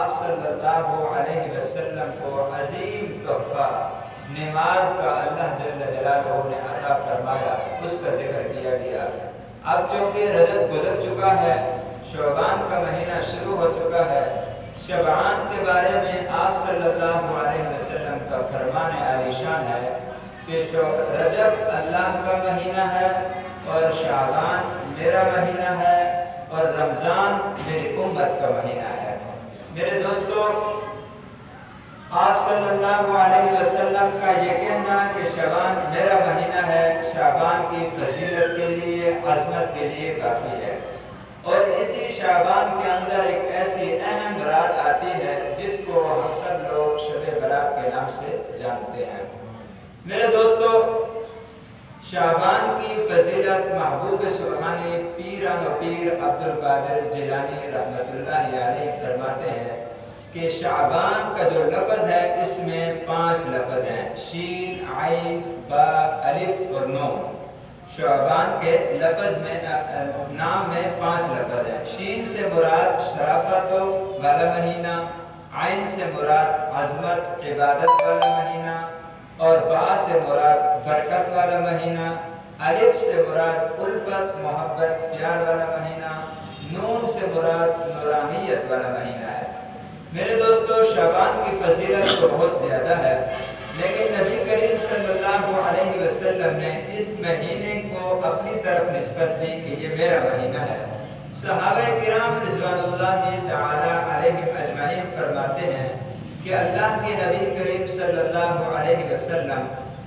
آپ صلی اللہ علیہ وسلم کو عظیم تحفہ نماز کا اللہ جل جلالہ نے عطا فرمایا، اس کا ذکر کیا گیا۔ اب چونکہ رجب گزر چکا ہے، شعبان کا مہینہ شروع ہو چکا ہے، شعبان کے بارے میں آپ صلی اللہ علیہ وسلم کا فرمان عالی شان ہے کہ رجب اللہ کا مہینہ ہے اور شعبان میرا مہینہ ہے اور رمضان میری امت کا مہینہ ہے۔ میرے دوستو، آپ صلی اللہ علیہ وسلم کا یہ کہنا کہ شعبان میرا مہینہ ہے، شعبان کی فضیلت کے لیے، عظمت کے لیے کافی ہے۔ اور اسی شعبان کے اندر ایک ایسی اہم رات آتی ہے جس کو ہم سب لوگ شب برات کے نام سے جانتے ہیں۔ میرے دوستو، شعبان کی فضیلت محبوب سبحانی پیران و پیر عبدالقادر جیلانی رحمۃ اللہ علیہ فرماتے ہیں کہ شعبان کا جو لفظ ہے اس میں 5 لفظ ہیں، شین، عین، با، الف اور نون۔ شعبان کے لفظ میں نام میں 5 لفظ ہیں۔ شین سے مراد شرافت والا مہینہ، عین سے مراد عظمت عبادت والا مہینہ، اور با سے مراد برکت والا مہینہ، الف سے مراد الفت محبت پیار والا مہینہ، نون سے مراد نورانیت والا مہینہ ہے۔ میرے دوستو، شعبان کی فضیلت تو بہت زیادہ ہے، لیکن نبی کریم صلی اللہ علیہ وسلم نے اس مہینے کو اپنی طرف نسبت دی کہ یہ میرا مہینہ ہے۔ صحابہ کرام رضوان اللہ تعالی علیہم اجمعین فرماتے ہیں کہ اللہ کے نبی کریم صلی اللہ علیہ وسلم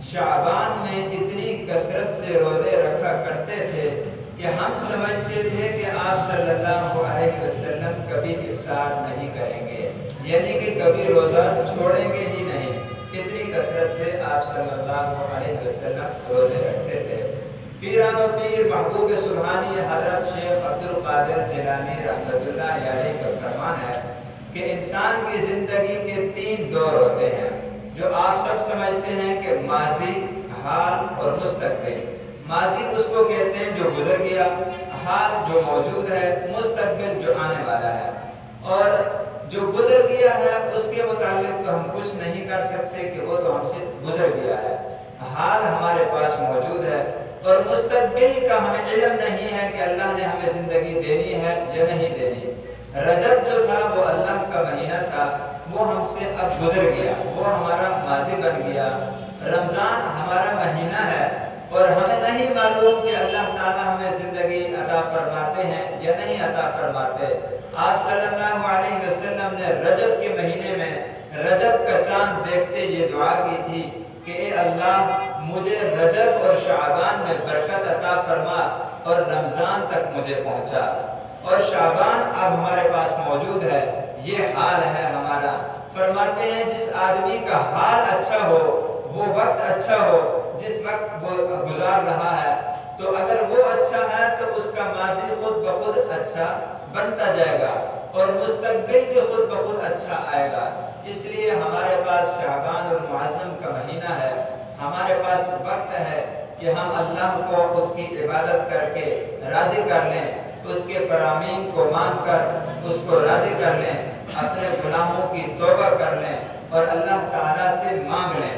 شعبان میں اتنی کثرت سے روزے رکھا کرتے تھے کہ ہم سمجھتے تھے کہ آپ صلی اللہ علیہ وسلم کبھی افطار نہیں کریں گے، یعنی کہ کبھی روزہ چھوڑیں گے ہی نہیں، اتنی کثرت سے آپ صلی اللہ علیہ وسلم روزے رکھتے تھے۔ پیران و پیر محبوب سبحانی حضرت شیخ عبدالقادر جیلانی رحمۃ اللہ علیہ کا فرمان ہے کہ انسان کی زندگی کے 3 دور ہوتے ہیں جو آپ سب سمجھتے ہیں کہ ماضی، حال اور مستقبل۔ ماضی اس کو کہتے ہیں جو گزر گیا، حال جو موجود ہے، مستقبل جو آنے والا ہے۔ اور جو گزر گیا ہے اس کے متعلق تو ہم کچھ نہیں کر سکتے کہ وہ تو ہم سے گزر گیا ہے، حال ہمارے پاس موجود ہے، اور مستقبل کا ہمیں علم نہیں ہے کہ اللہ نے ہمیں زندگی دینی ہے یا نہیں دینی۔ رجب جو تھا وہ اللہ کا مہینہ تھا، وہ ہم سے اب گزر گیا، وہ ہمارا ماضی بن گیا۔ رمضان ہمارا مہینہ ہے اور ہمیں نہیں معلوم کہ اللہ تعالیٰ ہمیں زندگی عطا فرماتے ہیں یا نہیں عطا فرماتے۔ آپ صلی اللہ علیہ وسلم نے رجب کے مہینے میں رجب کا چاند دیکھتے یہ دعا کی تھی کہ اے اللہ مجھے رجب اور شعبان میں برکت عطا فرما اور رمضان تک مجھے پہنچا۔ اور شعبان اب ہمارے پاس موجود ہے، یہ حال ہے ہمارا۔ فرماتے ہیں جس آدمی کا حال اچھا ہو، وہ وقت اچھا ہو جس وقت وہ گزار رہا ہے، تو اگر وہ اچھا ہے تو اس کا ماضی خود بخود اچھا بنتا جائے گا اور مستقبل بھی خود بخود اچھا آئے گا۔ اس لیے ہمارے پاس شعبان المعظم کا مہینہ ہے، ہمارے پاس وقت ہے کہ ہم اللہ کو اس کی عبادت کر کے راضی کر لیں، اس کے فرامین کو مان کر اس کو راضی کر لیں، اپنے گناہوں کی توبہ کر لیں اور اللہ تعالیٰ سے مانگ لیں۔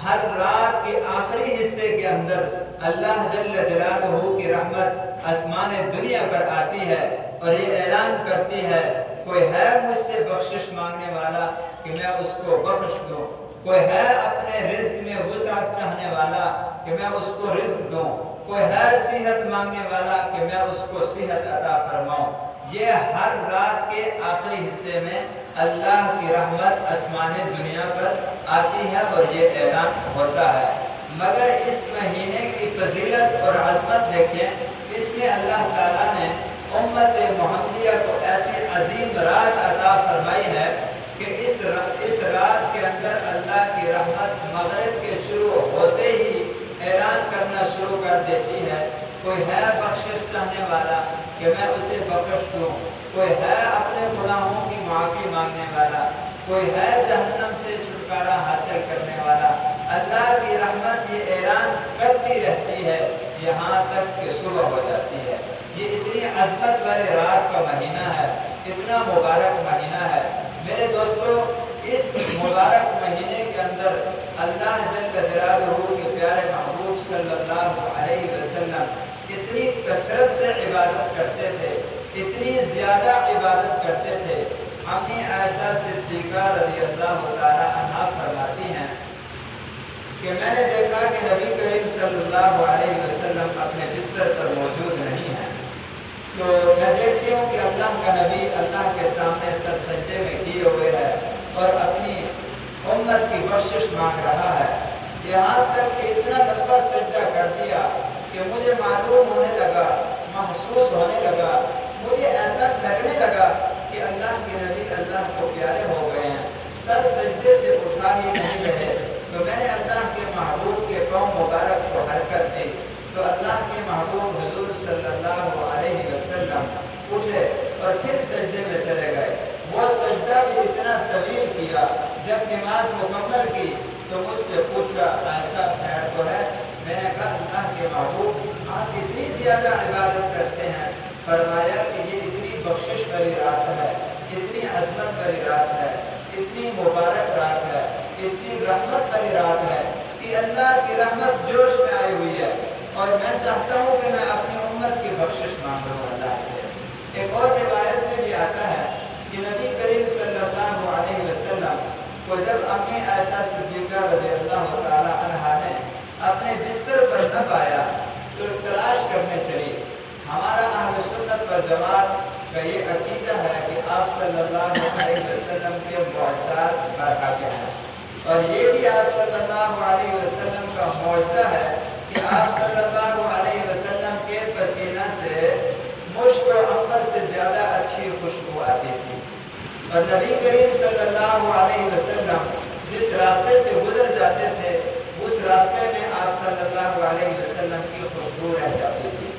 ہر رات کے آخری حصے کے اندر اللہ جل جلالہ کی رحمت آسمان دنیا پر آتی ہے اور یہ اعلان کرتی ہے کوئی ہے مجھ سے بخشش مانگنے والا کہ میں اس کو بخش دوں، کوئی ہے اپنے رزق میں وسعت چاہنے والا کہ میں اس کو رزق دوں، کوئی ہے صحت مانگنے والا کہ میں اس کو صحت عطا فرماؤں۔ یہ ہر رات کے آخری حصے میں اللہ کی رحمت آسمان دنیا پر آتی ہے اور یہ اعلان ہوتا ہے۔ مگر اس مہینے کی فضیلت اور عظمت دیکھیں، اس میں اللہ تعالیٰ نے امت محمدیہ کو ایسی عظیم رات عطا فرمائی ہے کہ اس رات کے اندر اللہ کی رحمت مغرب کے شروع ہوتے ہی اعلان کرنا شروع کر دیتی ہے، کوئی ہے بخشش چاہنے والا کہ میں اسے بخش دوں، کوئی ہے اپنے گناہوں کی معافی مانگنے والا، کوئی ہے جہنم سے چھٹکارا حاصل کرنے والا۔ اللہ کی رحمت یہ اعلان کرتی رہتی ہے یہاں تک کہ صبح ہو جاتی ہے۔ یہ اتنی عظمت والے رات کا مہینہ ہے، اتنا مبارک مہینہ ہے۔ میرے دوستو اس مبارک مہینے کے اندر اللہ جل جلالہ کے پیارے محبوب صلی اللہ علیہ وسلم اتنی کثرت سے عبادت کرتے تھے، اتنی زیادہ عبادت کرتے تھے۔ امی عائشہ صدیقہ رضی اللہ تعالی عنہا فرماتی ہیں کہ میں نے دیکھا کہ نبی کریم صلی اللہ علیہ وسلم اپنے بستر پر موجود نہیں ہیں، تو میں دیکھتی ہوں کہ اللہ کا نبی اللہ کے سامنے سر سجدے میں کیے ہوئے ہے اور اپنی امت کی بخشش مانگ رہا ہے۔ یہاں تک کہ اتنا لمبا سجدہ کر دیا کہ مجھے معلوم ہونے لگا، محسوس ہونے لگا، مجھے ایسا لگنے لگا کہ اللہ کے نبی اللہ کو پیارے ہو گئے ہیں، سر سجدے سے اٹھا ہی نہیں رہے۔ تو میں نے اللہ کے محبوب کے پاؤں مبارک کو حرکت دی تو اللہ کے محبوب حضور صلی اللہ علیہ وسلم اٹھے اور پھر سجدے میں چلے گئے۔ وہ سجدہ بھی اتنا طویل کیا، جب نماز مکمل کی تو مجھ سے پوچھا عائشہ خیر تو ہے؟ میں نے کہا اللہ کے محبوب آپ اتنی زیادہ عبادت کرتے ہیں۔ فرمایا کہ یہ اتنی بخشش والی رات ہے، اتنی عظمت والی رات ہے، اتنی مبارک رات ہے، اتنی رحمت والی رات ہے کہ اللہ کی رحمت جوش میں آئی ہوئی ہے، اور میں چاہتا ہوں کہ میں اپنی امت کی بخشش مانگوں اللہ سے۔ ایک اور روایت میں بھی آتا ہے کہ نبی کریم صلی اللہ علیہ وسلم کو جب امی عائشہ صدیقہ رضی اللہ تعالی عنہا نے اپنے بستر پر نہ پایا تو تلاش کرنے چلی۔ ہمارا اہل سنت والجماعت کا یہ عقیدہ ہے کہ آپ صلی اللہ علیہ وسلم کے معجزات برحق ہیں، اور یہ بھی آپ صلی اللہ علیہ وسلم کا معجزہ ہے کہ آپ صلی اللہ علیہ وسلم کے پسینہ سے مشک و عنبر سے زیادہ اچھی خوشبو آتی تھی، اور نبی کریم صلی اللہ علیہ وسلم جس راستے سے گزر جاتے تھے اس راستے میں آپ صلی اللہ علیہ وسلم کی خوشبو رہ جاتی تھی۔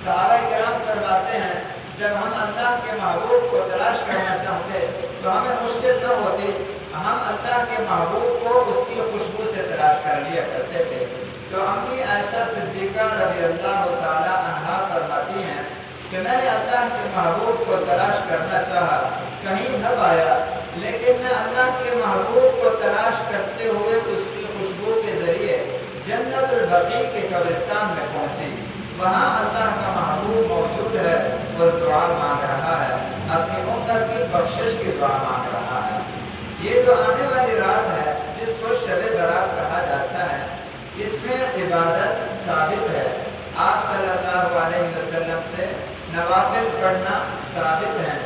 صحابہ کرام فرماتے ہیں جب ہم اللہ کے محبوب کو تلاش کرنا چاہتے تو ہمیں مشکل نہ ہوتی، ہم اللہ کے محبوب کو اس کی خوشبو سے تلاش کر لیا کرتے تھے۔ تو امی عائشہ صدیقہ رضی اللہ تعالی عنہا فرماتی ہیں کہ میں نے اللہ کے محبوب کو تلاش کرنا چاہا، کہیں نہ پایا، لیکن میں اللہ کے محبوب کو تلاش کرتے ہوئے اس کی خوشبو کے ذریعے جنت البقیع کے قبرستان میں پہنچی۔ وہاں اللہ کا محبوب موجود ہے اور دعا مانگ رہا ہے، اپنی امت کی بخشش کی دعا مانگ رہا ہے۔ یہ جو آنے والی رات ہے جس کو شب برات کہا جاتا ہے، اس میں عبادت ثابت ہے۔ آپ صلی اللہ علیہ وسلم سے نوافل پڑھنا ثابت ہے،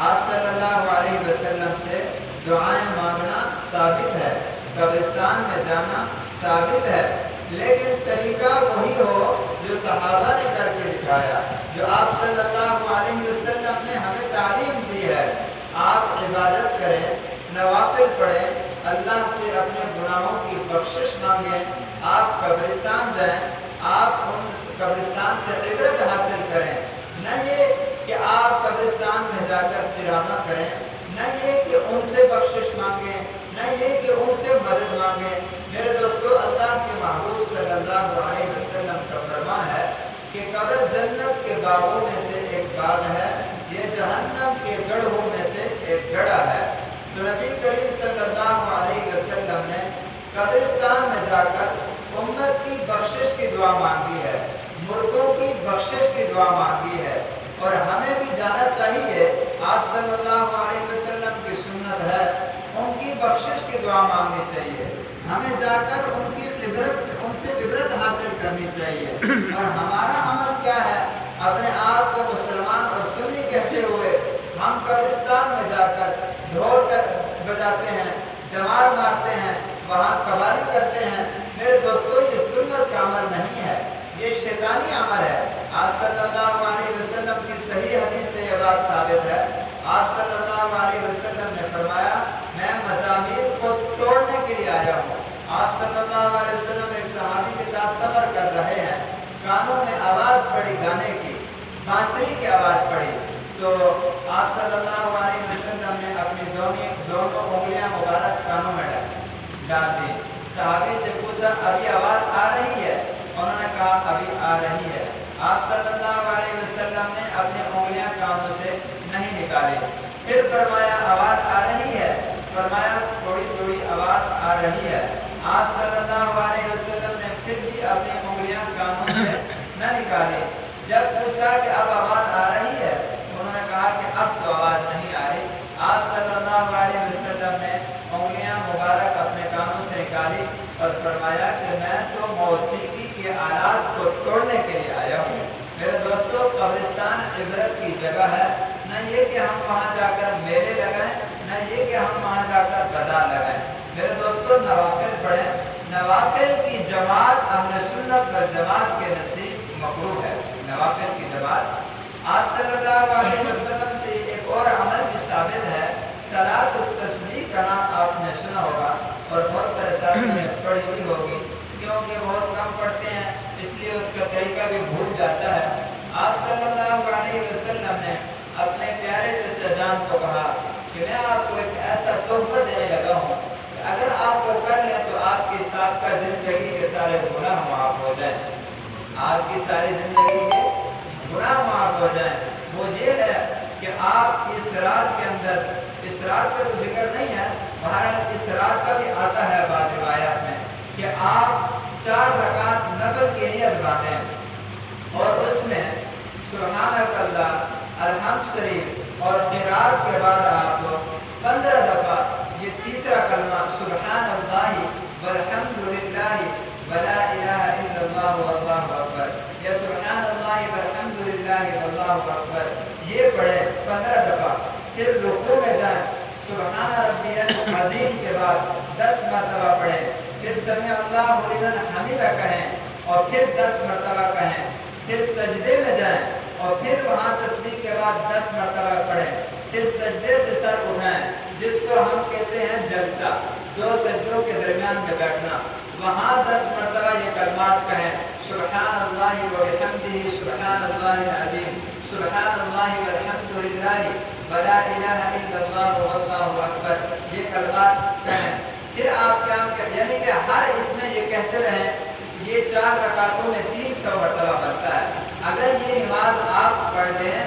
آپ صلی اللہ علیہ وسلم سے دعائیں مانگنا ثابت ہے، قبرستان میں جانا ثابت ہے، لیکن طریقہ وہی ہو جو صحابہ نے کر کے دکھایا، جو آپ صلی اللہ علیہ وسلم نے ہمیں تعلیم دی ہے۔ آپ عبادت کریں، نوافل پڑھیں، اللہ سے اپنے گناہوں کی بخشش مانگیں، آپ قبرستان جائیں، آپ ان قبرستان سے عبرت حاصل کریں، نہ یہ کہ آپ قبرستان میں جا کر چرانہ کریں، نہ یہ کہ ان سے بخشش مانگیں، نہ یہ کہ ان سے مدد مانگیں۔ میرے دوستو اللہ کے محبوب صلی اللہ علیہ وسلم کا فرمان ہے کہ قبر جنت کے باغوں میں سے ایک باغ ہے، یہ جہنم کے گڑھوں میں سے ایک گڑھا ہے۔ تو نبی کریم صلی اللہ علیہ وسلم نے قبرستان میں جا کر امت کی بخشش کی دعا مانگی ہے، مردوں کی بخشش کی دعا مانگی ہے، اور ہمیں بھی جانا چاہیے۔ آپ صلی اللہ علیہ وسلم کی سنت ہے ان کی بخشش کی دعا مانگنی چاہیے، ہمیں جا کر ان سے عبرت حاصل کرنی چاہیے۔ اور ہمارا عمل کیا ہے؟ اپنے آپ کو مسلمان اور سنی کہتے ہوئے ہم قبرستان میں جا کر ڈھول بجاتے ہیں، دمار مارتے ہیں، وہاں قوالی کرتے ہیں۔ میرے دوستو یہ سنت کا عمل نہیں ہے، یہ شیطانی عمل ہے۔ آپ صلی اللہ علیہ وسلم کی صحیح حدیث سے یہ بات ثابت ہے۔ آپ صلی اللہ علیہ وسلم نے فرمایا میں مزامیر کو توڑنے کے لیے آیا ہوں۔ آپ صلی اللہ علیہ وسلم ایک صحابی کے ساتھ سفر کر رہے ہیں، کانوں میں آواز پڑی گانے کی، بانسری کی آواز پڑی، تو آپ صلی اللہ علیہ وسلم نے اپنی دونوں انگلیاں مبارک کانوں میں ڈال دی۔ صحابی سے پوچھا ابھی آواز آ رہی ہے؟ انہوں نے کہا ابھی آ رہی ہے۔ آپ صلی اللہ علیہ وسلم نے اپنی انگلیاں کانوں سے نہیں نکالی، پھر فرمایا آواز آ رہی ہے؟ فرمایا تھوڑی تھوڑی آواز آ رہی ہے۔ آپ صلی اللہ علیہ وسلم نے پھر بھی اپنی انگلیاں کانوں سے نہ نکالی۔ جب پوچھا کہ اب آواز آ رہی ہے، انہوں نے کہا کہ اب تو آواز نہیں آ رہی۔ آپ صلی اللہ علیہ وسلم نے انگلیاں مبارک اپنے کانوں سے نکالی اور فرمایا کہ میں تو موسیقی کے آلات کو توڑنے کے لیے آیا ہوں۔ میرے دوستو، قبرستان عبرت کی جگہ ہے، نہ یہ کہ ہم وہاں جا کر میلے لگائیں، نہ یہ کہ ہم وہاں جا کر بازار لگائیں۔ میرے دوستو، نوافل پڑھیں۔ نوافل کی جماعت اہل سنت والجماعت کے نزدیک مکروہ ہے۔ نوافل کی جماعت آپ صلی اللہ علیہ وسلم سے ایک اور عمل بھی ثابت ہے۔ صلاۃ التسبیح کا نام آپ نے سنا ہوگا اور بہت سارے ساتھیوں نے پڑھی بھی ہوگی، کیونکہ بہت کم پڑھتے ہیں اس لیے اس کا طریقہ بھی بھول جاتا ہے۔ آپ صلی اللہ علیہ وسلم نے اپنے پیارے چچا جان کو کہا کہ میں آپ کو ایک ایسا تحفہ دینے لگا ہوں کہ اگر آپ کو کر لیں تو آپ کی سابقہ زندگی کے سارے گناہ معاف ہو جائیں، آپ کی ساری زندگی کے گناہ معاف ہو جائیں۔ وہ یہ ہے کہ آپ اس رات کے اندر، اس رات کا تو ذکر نہیں ہے، بہرحال اس رات کا بھی آتا ہے بعض روایات میں، کہ آپ 4 رکعت نفل کی نیت باندھیں اور اس میں سبحانک اللہ، الحمد شریف اور قرات کے بعد آپ 15 دفعہ یہ تیسرا کلمہ سبحان اللہ والحمد للہ ولا الہ الا اللہ واللہ اکبر، یا سبحان اللہ والحمد للہ واللہ اکبر، یہ پڑھیں 15 دفعہ۔ پھر رکوع میں جائیں، سبحان ربی العظیم کے بعد 10 مرتبہ پڑھیں، پھر سمیع اللہ لمن حمدہ کہیں اور پھر 10 مرتبہ کہیں، پھر سجدے میں جائیں اور پھر وہاں تسبیح کے بعد 10 مرتبہ پڑھیں، پھر سجدے سے سر اٹھائیں جس کو ہم کہتے ہیں جلسہ، 2 سجدوں کے درمیان میں بیٹھنا، وہاں 10 مرتبہ یہ کلمات کہیں، سبحان اللہ وبحمدہ سبحان اللہ العظیم، سبحان اللہ والحمد للہ ولا الہ الا اللہ واللہ اکبر، یہ کلمات کہیں۔ پھر آپ کیا یعنی کہ ہر اس میں یہ کہتے رہیں، یہ 4 رکعتوں میں 300 مرتبہ بنتا ہے۔ اگر یہ نماز آپ پڑھ لیں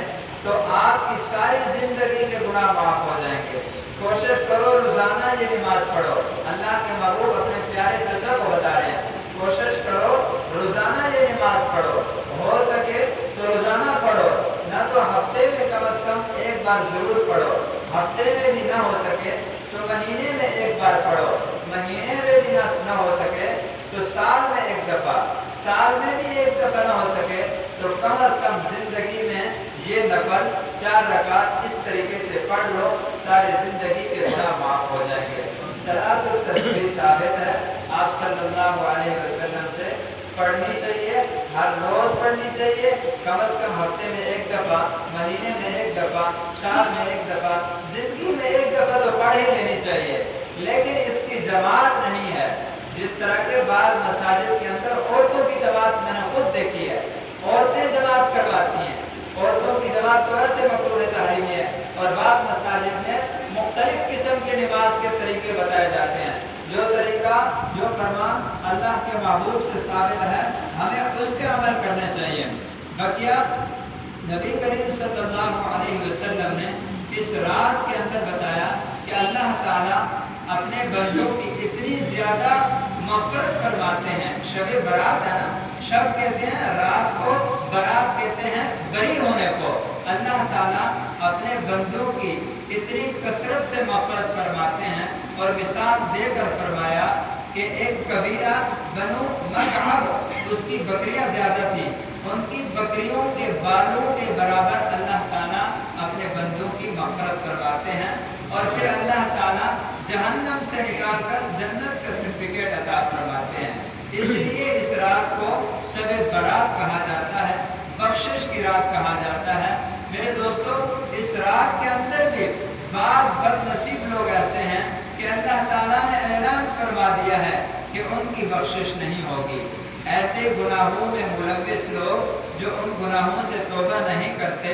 تو آپ کی ساری زندگی کے گناہ معاف ہو جائیں گے۔ کوشش کرو روزانہ یہ نماز پڑھو، اللہ کے محبوب اپنے پیارے چچا کو بتا رہے ہیں، کوشش کرو روزانہ یہ نماز پڑھو، ہو سکے تو روزانہ پڑھو، نہ تو ہفتے میں کم از کم 1 بار ضرور پڑھو، ہفتے میں بھی نہ ہو سکے تو مہینے میں 1 بار پڑھو، مہینے میں بھی نہ ہو سکے تو سال میں 1 دفعہ، سال میں بھی 1 دفعہ نہ ہو سکے تو کم از کم زندگی میں یہ نفل 4 رکعت اس طریقے سے پڑھ لو، ساری زندگی کے گناہ معاف ہو جائیں گے۔ صلاۃ التسبیح ثابت ہے، آپ صلی اللہ علیہ وسلم سے پڑھنی چاہیے، ہر روز پڑھنی چاہیے، کم از کم ہفتے میں 1 دفعہ، مہینے میں 1 دفعہ، سال میں 1 دفعہ، زندگی میں 1 دفعہ تو پڑھ ہی لینی چاہیے، لیکن اس کی جماعت نہیں ہے۔ جس طرح کے بعض مساجد کے اندر عورتوں کی جماعت میں نے خود دیکھی ہے، عورتیں جماعت کرواتی ہیں، عورتوں کی جماعت تو ایسے مکروہ تحریمی ہے، اور بعض مساجد میں مختلف قسم کے نماز کے طریقے بتائے جاتے ہیں، جو طریقہ جو فرمان اللہ کے محبوب سے ثابت ہے ہمیں اس پہ عمل کرنا چاہیے۔ بقیہ نبی کریم صلی اللہ علیہ وسلم نے اس رات کے اندر بتایا کہ اللہ تعالیٰ اپنے بندوں کی اتنی زیادہ مغفرت فرماتے ہیں۔ شب برات ہے نا، شب کہتے ہیں رات کو، برات کہتے ہیں بری ہونے کو۔ اللہ تعالیٰ اپنے بندوں کی اتنی کثرت سے مغفرت فرماتے ہیں، اور مثال دے کر فرمایا کہ ایک قبیلہ بنو مکعب، اس کی بکریاں زیادہ تھی، ان کی بکریوں کے بالوں کے برابر اللہ تعالیٰ اپنے بندوں کی مغفرت فرماتے ہیں، اور پھر اللہ تعالیٰ جہنم سے نکال کر جنت کا سرٹیفکیٹ عطا فرماتے ہیں۔ اس لیے اس رات کو شب برات کہا جاتا ہے، بخشش کی رات کہا جاتا ہے۔ میرے دوستو، اس رات کے اندر بھی بعض بد نصیب لوگ ایسے ہیں کہ اللہ تعالیٰ نے اعلان فرما دیا ہے کہ ان کی بخشش نہیں ہوگی۔ ایسے گناہوں میں ملوث لوگ جو ان گناہوں سے توبہ نہیں کرتے،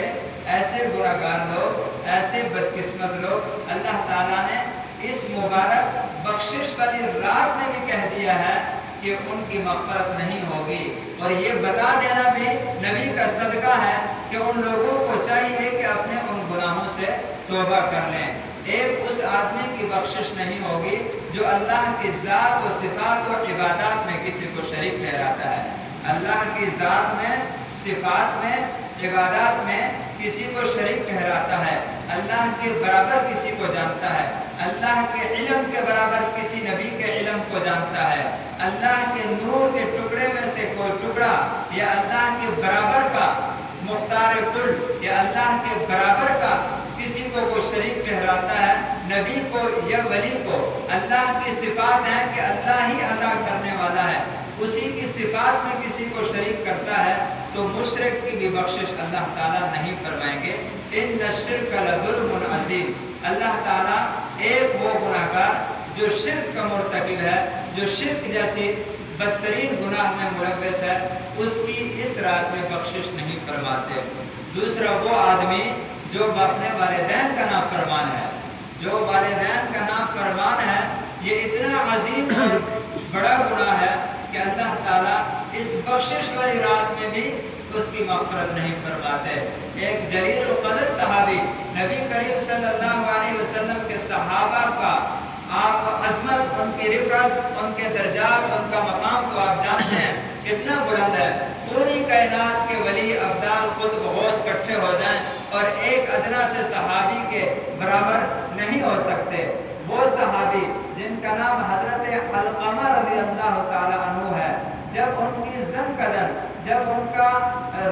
ایسے گناہ گار لوگ، ایسے بدقسمت لوگ، اللہ تعالیٰ نے اس مبارک بخشش والی رات میں بھی کہہ دیا ہے کہ ان کی مغفرت نہیں ہوگی، اور یہ بتا دینا بھی نبی کا صدقہ ہے کہ ان لوگوں کو چاہیے کہ اپنے ان گناہوں سے توبہ کر لیں۔ ایک اس آدمی کی بخشش نہیں ہوگی جو اللہ کی ذات و صفات و عبادات میں کسی کو شریک ٹھہراتا ہے۔ اللہ کی ذات میں، صفات میں، عبادات میں کسی کو شریک ٹھہراتا ہے، اللہ کے برابر کسی کو جانتا ہے، اللہ کے علم کے برابر کسی نبی کے علم کو جانتا ہے، اللہ کے نور کے ٹکڑے میں سے کوئی ٹکڑا یا اللہ کے برابر کا مختار کل یا اللہ کے برابر کا کسی کو کوئی شریک ٹھہراتا ہے، نبی کو یا ولی کو۔ اللہ کی صفات ہیں کہ اللہ ہی عطا کرنے والا ہے، اسی کی صفات میں کسی کو شریک کرتا ہے تو مشرک کی بھی بخشش اللہ تعالیٰ نہیں فرمائیں گے۔ ان الشرک لظلم عظیم، اللہ تعالیٰ ایک وہ گناہگار جو شرک کا مرتکب ہے، جو شرک جیسی بدترین گناہ میں ملوث ہے، اس کی اس رات میں بخشش نہیں فرماتے۔ دوسرا وہ آدمی جو اپنے والدین کا نام فرمان ہے، جو والدین کا نام فرمان ہے، یہ اتنا عظیم اور بڑا گناہ ہے کہ اللہ تعالیٰ اس بخشش والی رات میں بھی اس کی مغفرت نہیں فرماتے۔ ایک جلیل القدر صحابی، نبی کریم صلی اللہ علیہ وسلم کے صحابہ کا آپ عظمت، ان کی رفعت، ان کے درجات، ان کا مقام تو آپ جانتے ہیں کتنا بلند ہے۔ پوری کائنات کے ولی، ابدال، قطب، غوث اکٹھے ہو جائیں اور ایک ادنا سے صحابی کے برابر نہیں ہو سکتے۔ وہ صحابی جن کا نام حضرت علقمہ رضی اللہ تعالی عنہ ہے، جب ان کی زن قدم، جب ان کا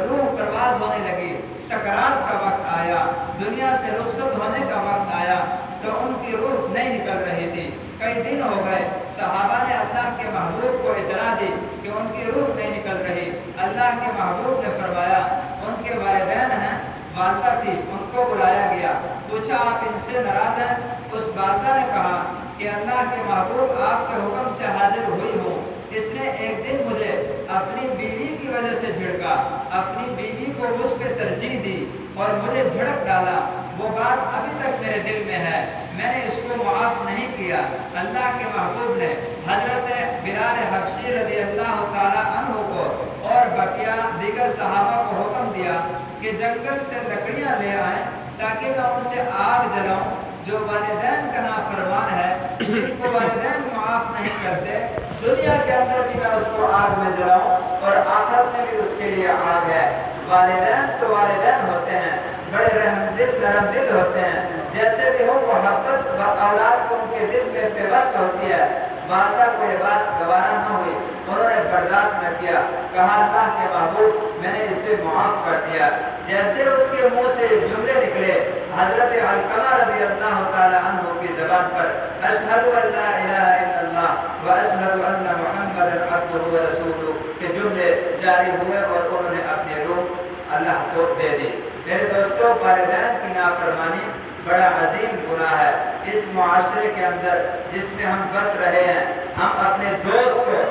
روح پرواز ہونے لگی، سکرات کا وقت آیا، دنیا سے رخصت ہونے کا وقت آیا تو ان کی روح نہیں نکل رہی تھی۔ کئی دن ہو گئے، صحابہ نے اللہ کے محبوب کو اطلاع دی کہ ان کی روح نہیں نکل رہی۔ اللہ کے محبوب نے فرمایا ان کے والدین ہیں، والدہ تھی، ان کو بلایا گیا، پوچھا آپ ان سے ناراض ہیں؟ اس والدہ نے کہا کہ اللہ کے محبوب آپ کے حکم سے حاضر ہوئی ہوں، اس نے ایک دن مجھے اپنی بیوی کی وجہ سے جھڑکا، اپنی بیوی کو مجھ پہ ترجیح دی اور مجھے جھڑک ڈالا، وہ بات ابھی تک میرے دل میں ہے، میں نے اس کو معاف نہیں کیا۔ اللہ کے محبوب نے حضرت بلال حبشی رضی اللہ تعالی عنہ کو اور بقیہ دیگر صحابہ کو حکم دیا کہ جنگل سے لکڑیاں لے آئیں تاکہ میں ان سے آگ جلاؤں۔ جو والدین کا نافرمان ہے، جن کو والدین معاف نہیں کرتے، دنیا کے اندر بھی میں اس کو آگ میں جلاؤں اور آخرت میں بھی اس کے لیے آگ ہے۔ والدین تو والدین ہوتے ہیں، بڑے رحم دل، نرم دل ہوتے ہیں، جیسے بھی ہو محبت و اولاد کو ان کے دل میں پیوست ہوتی ہے۔ والدہ کو یہ بات گوارا نہ ہوئی، انہوں نے برداشت نہ کیا، کہا اللہ کے محبوب میں نے اس سے معاف کر دیا۔ جیسے اس کے منہ سے جملے نکلے، حضرت علقمہ رضی اللہ تعالی عنہ کی زبان پر اشہد ان لا الہ الا اللہ و اشہد ان محمد عبدہ و رسولہ کے جملے جاری ہوئے اور انہوں نے اپنی روح اللہ کو دے دی۔ میرے دوستو، والدین کی نافرمانی بڑا عظیم گناہ ہے۔ اس معاشرے کے اندر جس میں ہم بس رہے ہیں، ہم اپنے دوست کو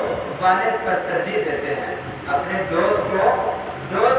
والد پر ترجیح دیتے ہیں، اپنے دوست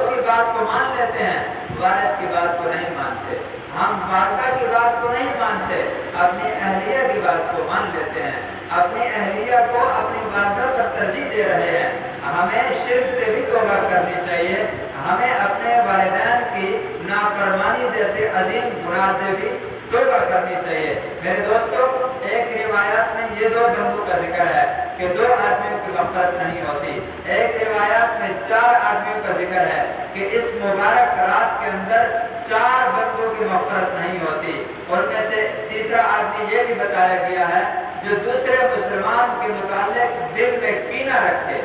کی بات کو مان لیتے ہیں، والد کی بات کو نہیں مانتے، ہم والدہ کی بات کو نہیں مانتے، اپنی اہلیہ کی بات کو مان لیتے ہیں، اپنی اہلیہ کو اپنی والدہ پر ترجیح دے رہے ہیں۔ ہمیں شرک سے بھی توبہ کرنی چاہیے، ہمیں اپنے والدین کی نافرمانی جیسے عظیم گناہ سے بھی توبہ کرنی چاہیے۔ میرے دوستو، ایک روایات میں یہ دو بندوں کا ذکر ہے کہ دو آدمیوں کی مغفرت نہیں ہوتی، ایک روایات میں 4 آدمیوں کا ذکر ہے کہ اس مبارک رات کے اندر 4 بندوں کی مغفرت نہیں ہوتی۔ ان میں سے تیسرا آدمی یہ بھی بتایا گیا ہے جو دوسرے مسلمان کے متعلق دل میں کینہ رکھے،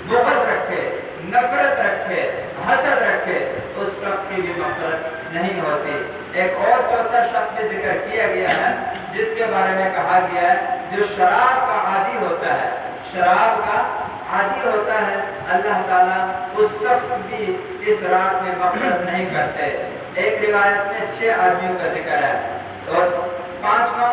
بغض رکھے، نفرت رکھے، حسد رکھے، اس شخص کی بھی مغفرت نہیں ہوتی۔ ایک اور چوتھا شخص بھی ذکر کیا گیا ہے جس کے بارے میں کہا گیا ہے جو شراب کا عادی ہوتا ہے، شراب کا عادی ہوتا ہے، اللہ تعالیٰ اس شخص کی اس رات میں مغفرت نہیں کرتے۔ ایک روایت میں 6 آدمیوں کا ذکر ہے اور 5واں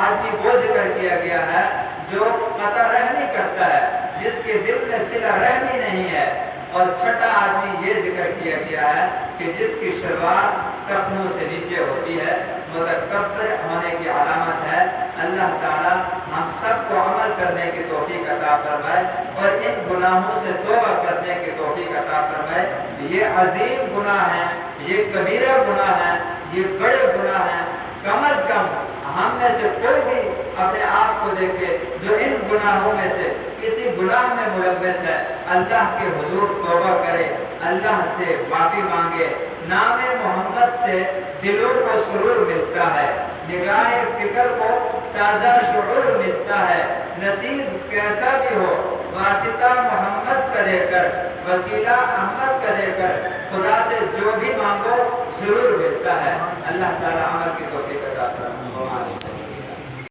آدمی وہ ذکر کیا گیا ہے جو قطع رحمی کرتا ہے، جس کے دل میں صلہ رحمی نہیں ہے، اور 6واں آدمی یہ ذکر کیا گیا ہے کہ جس کی شلوار ٹخنوں سے نیچے ہوتی ہے، متکبر ہونے کی علامت ہے۔ اللہ تعالیٰ ہم سب کو عمل کرنے کی توفیق عطا فرمائے اور ان گناہوں سے توبہ کرنے کی توفیق عطا فرمائے۔ یہ عظیم گناہ ہیں، یہ کبیرہ گناہ ہیں، یہ بڑے گناہ ہیں، کم از کم میں سے کوئی بھی اپنے آپ کو دیکھے جو ان گناہوں میں سے کسی گناہ میں ملوث ہے، اللہ کے حضور توبہ کرے، اللہ سے معافی مانگے۔ نام محمد سے دلوں کو سرور ملتا ہے، نگاہ فکر کو تازہ شعور ملتا ہے۔ نصیب کیسا بھی ہو واسطہ محمد کا دے کر، وسیلہ احمد کا دے کر، خدا سے جو بھی مانگو ضرور ملتا ہے۔ اللہ تعالی عمل کی توفیق